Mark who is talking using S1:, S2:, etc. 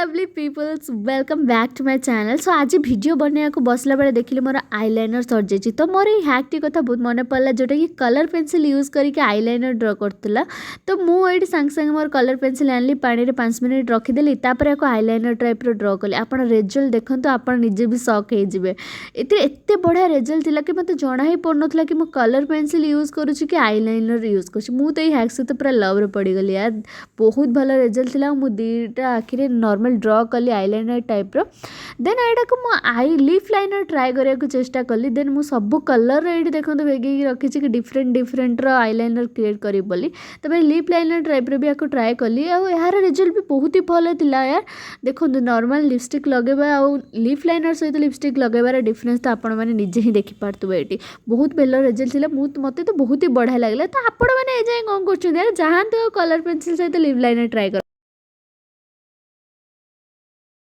S1: Lovely peoples welcome back to my channel. So आज video बनवाक बसला बेले देखिली मोर आईलाइनर सर जाइए तो मोर ये हैक टी कथा बहुत मन पड़ा जोटा कि कलर पेंसिल यूज करके आईलाइनर ड्र करतला। तो मुझे सांगे सांगे मोर कलर पेंसिल आनली पानी रे 5 मिनट रखीदेली तापर एक आईलाइनर टाइप ड्र कली। आपन रिजल्ट देखंतु आपन निजे भी शॉक हो जिवे। एते बढ़िया रिजल्ट थिला कि मते जणा ही पड़नथला कि मो कलर पेंसिल यूज करूची कि आईलाइनर यूज करूची। मु तो ये हैक से तो पूरा लव रे पड़ी गली यार। बहुत भल रिजल्ट थिला। मु दीटा आखिरे नॉर्मल ड्रॉ कली आईलाइनर टाइप रो। देन एटा को मु आई लिफ लाइनर ट्राई करिया को चेष्टा कली। देन मु सब कलर रे एठी देखंतु भेगी रखिछि कि डिफरेंट डिफरेंट रो आईलाइनर क्रिएट करी बोली। तबे लिफ लाइनर टाइप रो भी आको ट्राई कली आ यार रिजल्ट भी बहुत ही भल थिला यार। देखंतु नॉर्मल लिपस्टिक लगेबा आ लिफ लाइनर सहित लिपस्टिक लगेबार डिफरेंस तो आपण माने निजे ही देखि पारतु एठी। बहुत भल रिजल्ट थिला। मते तो बहुत ही बढ़िया लागला। तो आपण माने ए जाय कोन करछु यार जहां तो कलर पेंसिल सहित लिफ लाइनर ट्राई कर।